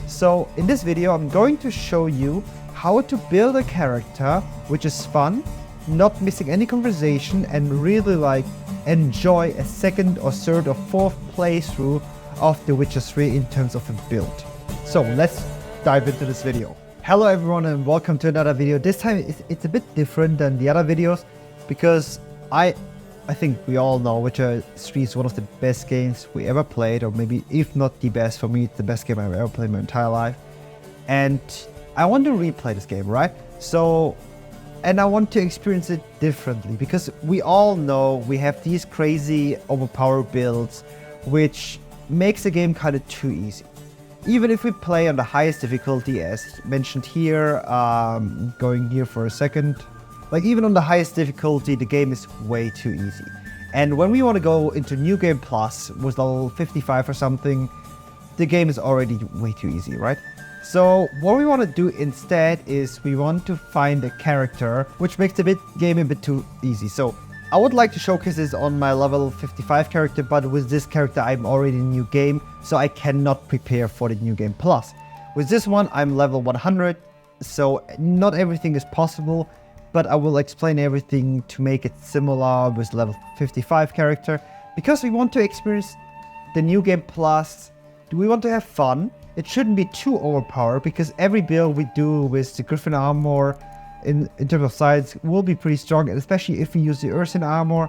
So in this video I'm going to show you how to build a character which is fun, not missing any conversation, and really enjoy a second or third or fourth playthrough of The Witcher 3 in terms of a build. So let's dive into this video. Hello everyone and welcome to another video. This time it's a bit different than the other videos because I think we all know Witcher 3 is one of the best games we ever played, or maybe if not the best. For me, it's the best game I've ever played in my entire life. And I want to replay this game, right? And I want to experience it differently because we all know we have these crazy overpowered builds which makes the game kind of too easy. Even if we play on the highest difficulty, as mentioned here, going here for a second, even on the highest difficulty, the game is way too easy. And when we want to go into New Game Plus with level 55 or something, the game is already way too easy, right? So what we want to do instead is we want to find a character which makes the game a bit too easy. So I would like to showcase this on my level 55 character, but with this character I'm already in a new game, so I cannot prepare for the New Game Plus. With this one I'm level 100, so not everything is possible, but I will explain everything to make it similar with level 55 character, because we want to experience the New Game Plus. We want to have fun. It shouldn't be too overpowered, because every build we do with the Griffin armor in terms of size will be pretty strong, and especially if we use the Ursin armor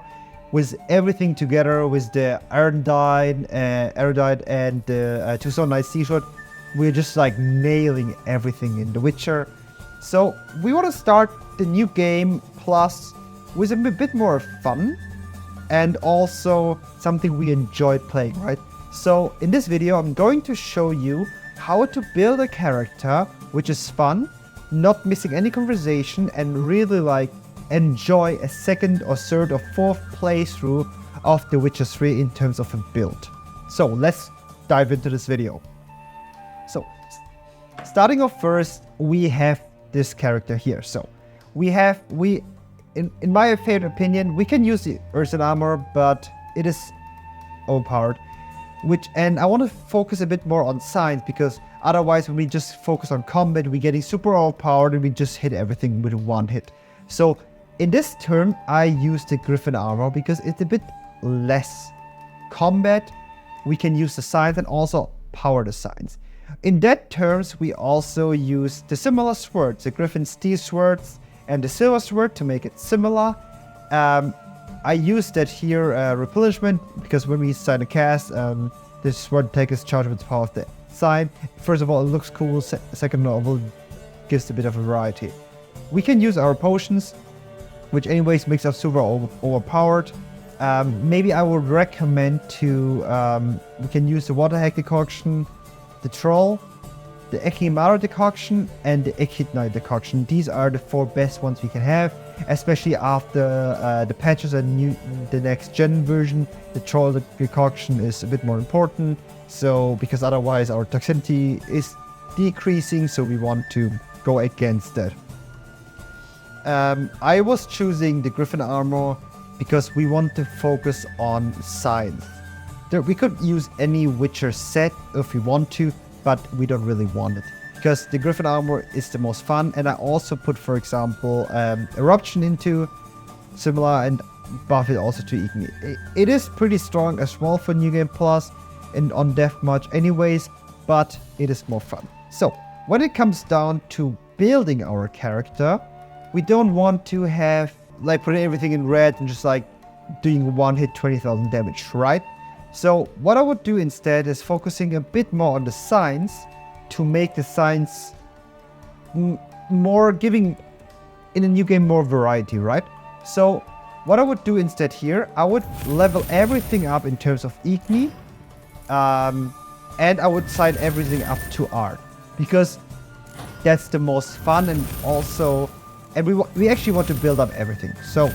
with everything together, with the erudite and the Tucson Knight Seashore, we're just nailing everything in The Witcher. So we want to start the New Game Plus with a bit more fun and also something we enjoyed playing, right? So in this video I'm going to show you how to build a character which is fun, not missing any conversation, and really enjoy a second or third or fourth playthrough of The Witcher 3 in terms of a build. So let's dive into this video. So starting off first, we have this character here. So in my favorite opinion, we can use the Ursin armor, but it is overpowered. And I want to focus a bit more on science, because otherwise when we just focus on combat, we're getting super overpowered and we just hit everything with one hit. So in this term, I use the Griffin armor because it's a bit less combat. We can use the science and also power the science. In that terms, we also use the similar swords, the Griffin steel swords and the silver sword, to make it similar. I use that here replenishment, because when we sign a cast, this sword takes charge of the power of the sign. First of all, it looks cool. Second of all, gives a bit of a variety. We can use our potions, which anyways makes us super overpowered. Maybe I would recommend we can use the water hack decoction, the troll, the Echimara decoction, and the Echidna decoction. These are the 4 best ones we can have, especially after the patches and the next gen version. The troll decoction is a bit more important, so because otherwise our toxicity is decreasing, so we want to go against that. I was choosing the Griffin armor because we want to focus on science. We could use any Witcher set if we want to, but we don't really want it, because the Griffin armor is the most fun. And I also put, for example, Eruption into similar, and buff it also to Igni. It is pretty strong as well for New Game Plus and on Deathmatch anyways, but it is more fun. So when it comes down to building our character, we don't want to have putting everything in red and just doing one hit 20,000 damage, right? So what I would do instead is focusing a bit more on the science, to make the science more giving in a new game more variety, right? So what I would do instead here, I would level everything up in terms of Igni, and I would sign everything up to art, because that's the most fun, and also we actually want to build up everything. So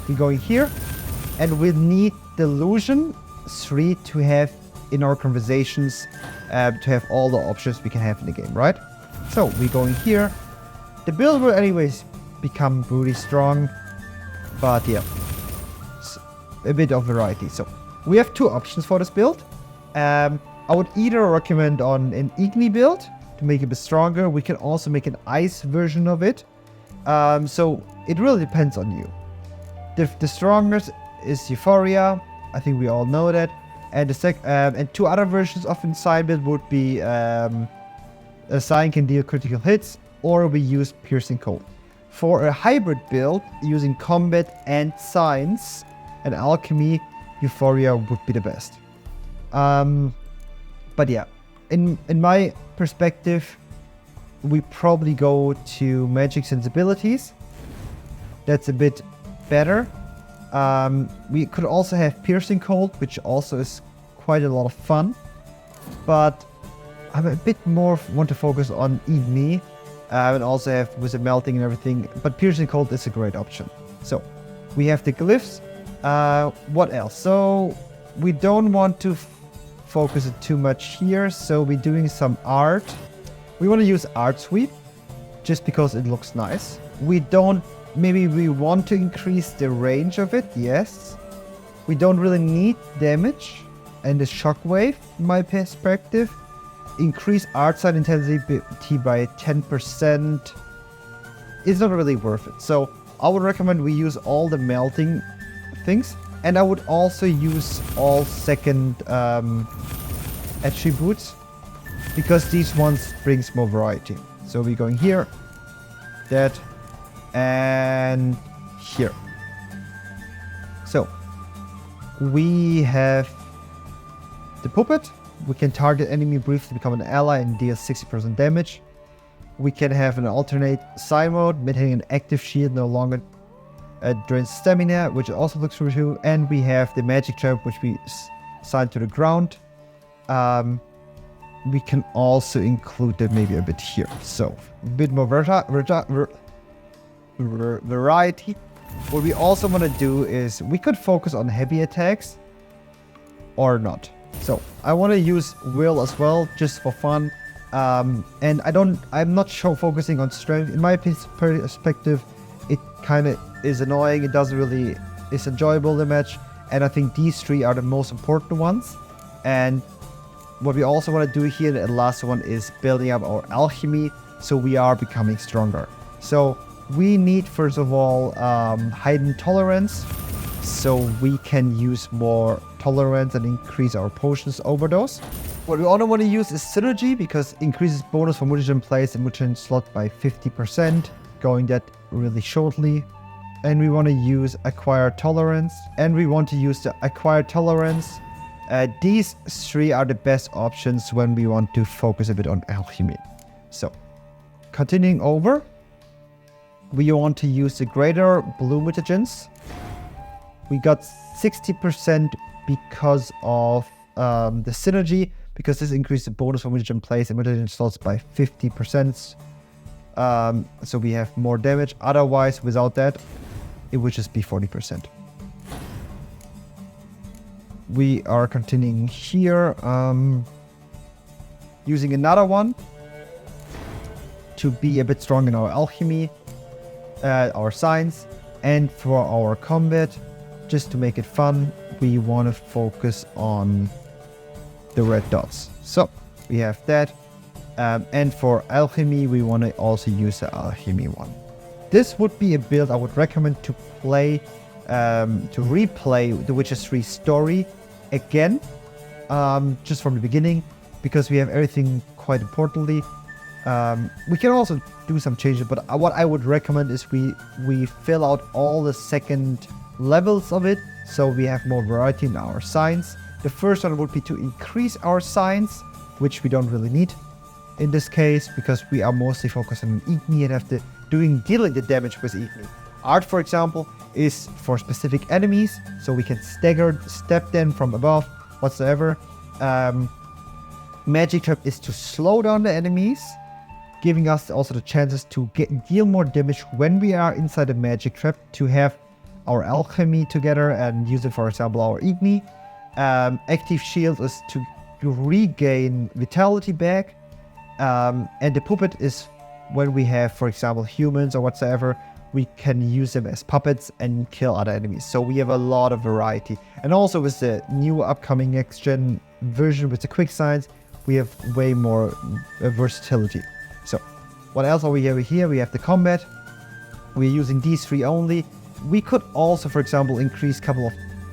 we're going here, and we need Delusion 3 to have in our conversations, to have all the options we can have in the game, right? So we're going here. The build will anyways become really strong, but yeah, a bit of variety. So we have 2 options for this build. I would either recommend on an Igni build to make it a bit stronger. We can also make an ice version of it. So it really depends on you. The strongest is Euphoria. I think we all know that. And and two other versions of Inside build would be a Sign can deal critical hits, or we use Piercing Cold. For a hybrid build using combat and science and alchemy, Euphoria would be the best. But yeah, in my perspective, we probably go to magic sensibilities. That's a bit better. We could also have Piercing Cold, which also is quite a lot of fun. But I'm a bit more want to focus on Igni, and also have with the melting and everything. But Piercing Cold is a great option. So we have the glyphs. What else? So we don't want to focus it too much here. So we're doing some art. We want to use Art Sweep just because it looks nice. Maybe we want to increase the range of it. Yes. We don't really need damage and the shockwave, in my perspective. Increase art side intensity by 10%. It's not really worth it. So I would recommend we use all the melting things. And I would also use all second attributes, because these ones brings more variety. So we're going here, that, and here. So we have the puppet. We can target enemy briefly to become an ally and deal 60% damage. We can have an alternate side mode, maintaining an active shield, no longer drains stamina, which also looks really cool. And we have the magic trap, which we assign to the ground. We can also include that maybe a bit here. So a bit more variety. What we also want to do is we could focus on heavy attacks or not. So I want to use will as well, just for fun. And I'm not sure focusing on strength. In my perspective, it kind of is annoying. It doesn't really, it's enjoyable, the match. And I think these three are the most important ones. And what we also want to do here, the last one, is building up our alchemy, so we are becoming stronger. So we need, first of all, heightened tolerance, so we can use more tolerance and increase our potions overdose. What we also want to use is synergy, because increases bonus for mutagen place and mutagen slot by 50%, going that really shortly. And we want to use acquired tolerance, and we want to use the acquired tolerance. These three are the best options when we want to focus a bit on alchemy. So continuing over, we want to use the greater blue mutagens. We got 60% because of the synergy, because this increased the bonus for mutagen place and mutagen slots by 50%. So we have more damage. Otherwise, without that, it would just be 40%. We are continuing here, using another one to be a bit strong in our alchemy, our science, and for our combat, just to make it fun, we want to focus on the red dots. So we have that, and for alchemy, we want to also use the alchemy one. This would be a build I would recommend to play, to replay the Witcher 3 story again, just from the beginning, because we have everything quite importantly. We can also do some changes, but what I would recommend is we fill out all the second levels of it, so we have more variety in our science. The first one would be to increase our science, which we don't really need in this case, because we are mostly focused on Igni and have dealing the damage with Igni. Art, for example, is for specific enemies, so we can step them from above, whatsoever. Magic Trap is to slow down the enemies, giving us also the chances to deal more damage when we are inside the Magic Trap, to have our alchemy together and use it, for example, our Igni. Active Shield is to regain vitality back, and the Puppet is when we have, for example, humans or whatsoever, we can use them as puppets and kill other enemies. So we have a lot of variety. And also with the new upcoming next gen version with the quick signs, we have way more versatility. So what else are we have here? We have the combat. We're using these 3 only. We could also, for example, increase a couple of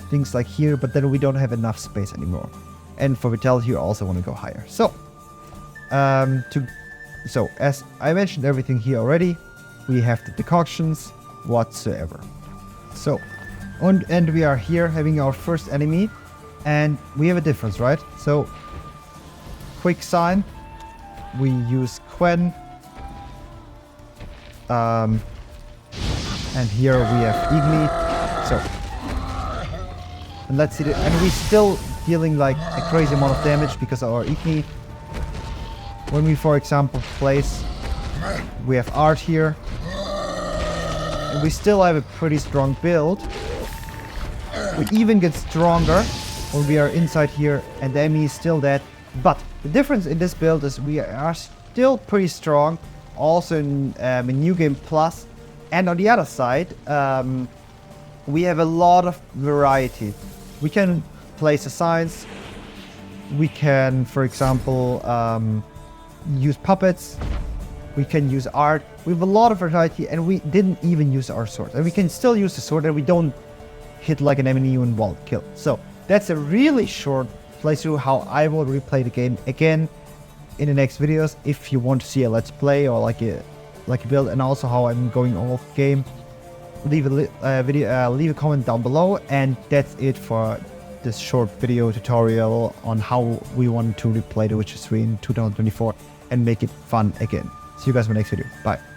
things like here, but then we don't have enough space anymore. And for vitality, you also want to go higher. So, as I mentioned everything here already, we have the decoctions whatsoever. So, and we are here having our first enemy, and we have a difference, right? So, quick sign, we use Quen. And here we have Igni. So, and let's see, and we're still dealing like a crazy amount of damage because of our Igni. When we, for example, place, we have Art here. And we still have a pretty strong build. We even get stronger when we are inside here and the enemy is still dead. But the difference in this build is we are still pretty strong, also in New Game Plus. And on the other side, we have a lot of variety. We can place assigns. We can, for example, use puppets. We can use art. We have a lot of variety, and we didn't even use our sword. And we can still use the sword, and we don't hit like an enemy in one kill. So that's a really short playthrough how I will replay the game again in the next videos. If you want to see a let's play or like a build, and also how I'm going off game, leave a comment down below. And that's it for this short video tutorial on how we want to replay The Witcher 3 in 2024 and make it fun again. See you guys in my next video. Bye.